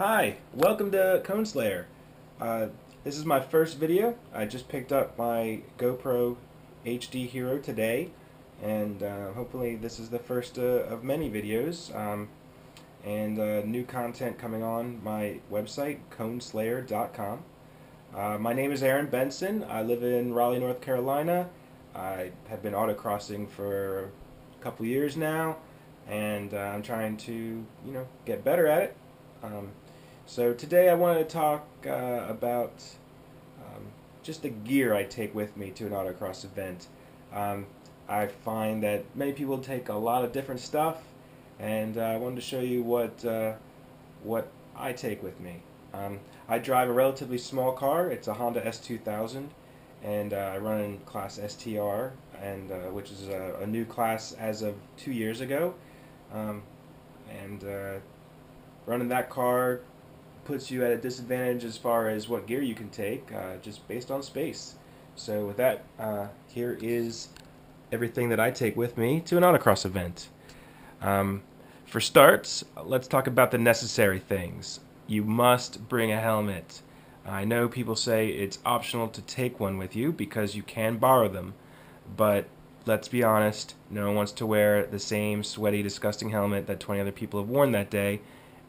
Hi, welcome to Cone Slayer. This is my first video. I just picked up my GoPro HD Hero today, and hopefully this is the first of many videos, and new content coming on my website, coneslayer.com. My name is Aaron Benson. I live in Raleigh, North Carolina. I have been autocrossing for a couple years now, and I'm trying to, get better at it. So today I wanted to talk about just the gear I take with me to an autocross event. I find that many people take a lot of different stuff, and I wanted to show you what I take with me. I drive a relatively small car. It's a Honda S2000, and I run in class STR, and which is a new class as of 2 years ago. Running that car puts you at a disadvantage as far as what gear you can take, just based on space. So with that, here is everything that I take with me to an autocross event. For starts, let's talk about the necessary things. You must bring a helmet. I know people say it's optional to take one with you because you can borrow them, but let's be honest, no one wants to wear the same sweaty, disgusting helmet that 20 other people have worn that day,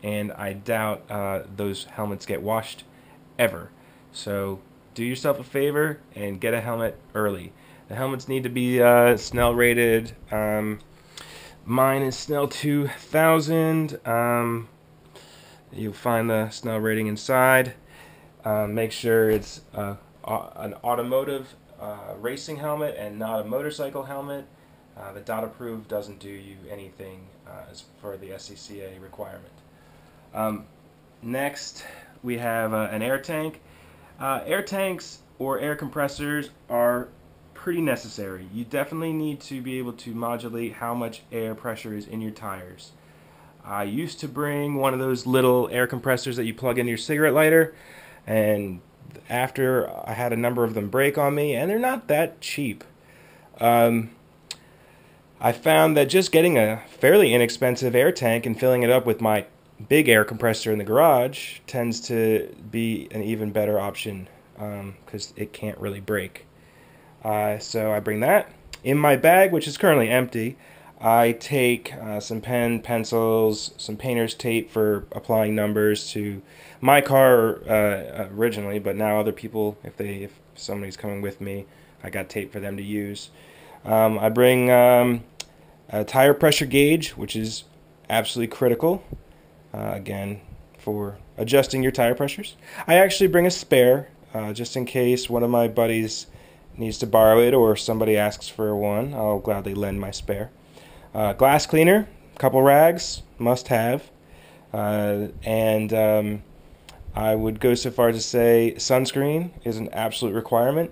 and I doubt those helmets get washed ever. So do yourself a favor and get a helmet early. The helmets need to be Snell rated. Mine is Snell 2000. You'll find the Snell rating inside. Make sure it's an automotive racing helmet and not a motorcycle helmet. The DOT approved doesn't do you anything as for the SCCA requirement. Next, we have an air tank. Air tanks or air compressors are pretty necessary. You definitely need to be able to modulate how much air pressure is in your tires. I used to bring one of those little air compressors that you plug into your cigarette lighter, and after I had a number of them break on me, and they're not that cheap. I found that just getting a fairly inexpensive air tank and filling it up with my big air compressor in the garage tends to be an even better option because it can't really break. So I bring that. In my bag, which is currently empty, I take some pen, pencils, some painter's tape for applying numbers to my car originally, but now other people, if somebody's coming with me, I got tape for them to use. I bring a tire pressure gauge, which is absolutely critical. Again, for adjusting your tire pressures. I actually bring a spare, just in case one of my buddies needs to borrow it or somebody asks for one. I'll gladly lend my spare. Glass cleaner, couple rags, must have. And I would go so far as to say sunscreen is an absolute requirement.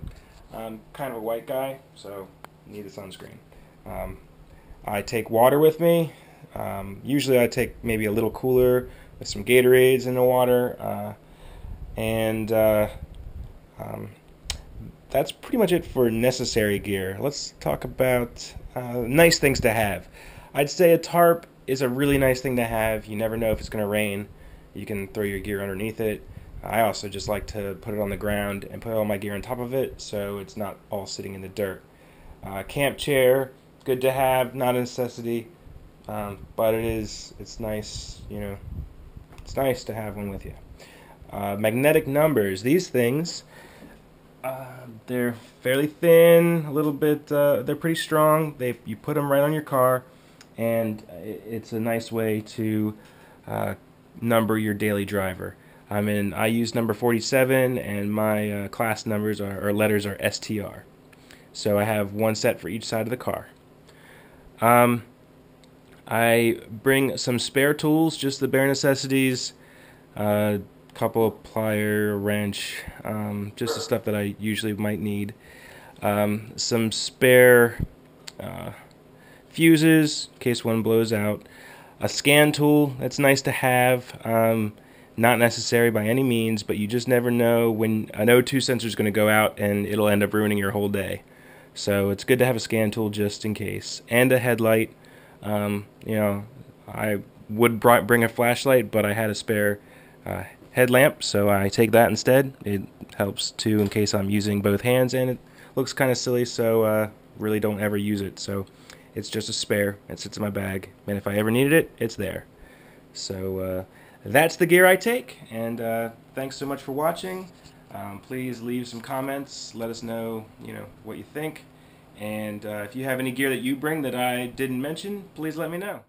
I'm kind of a white guy, so need a sunscreen. I take water with me. Usually I take maybe a little cooler with some Gatorades in the water, and that's pretty much it for necessary gear. Let's talk about nice things to have. I'd say a tarp is a really nice thing to have. You never know if it's going to rain. You can throw your gear underneath it. I also just like to put it on the ground and put all my gear on top of it so it's not all sitting in the dirt. Camp chair, good to have, not a necessity. But it's nice, it's nice to have one with you. Magnetic numbers, these things, they're fairly thin, a little bit, they're pretty strong. You put them right on your car, and it's a nice way to number your daily driver. I use number 47, and my class numbers or letters are STR. So I have one set for each side of the car. I bring some spare tools, just the bare necessities, couple plier, wrench, just the stuff that I usually might need. Some spare fuses in case one blows out. A scan tool, that's nice to have, not necessary by any means, but you just never know when an O2 sensor is going to go out and it'll end up ruining your whole day. So it's good to have a scan tool just in case. And a headlight. I would bring a flashlight, but I had a spare headlamp, so I take that instead. It helps too in case I'm using both hands, and it looks kind of silly, so really don't ever use it. So it's just a spare. It sits in my bag, and if I ever needed it, it's there. So that's the gear I take, and thanks so much for watching. Please leave some comments. Let us know, what you think. And if you have any gear that you bring that I didn't mention, please let me know.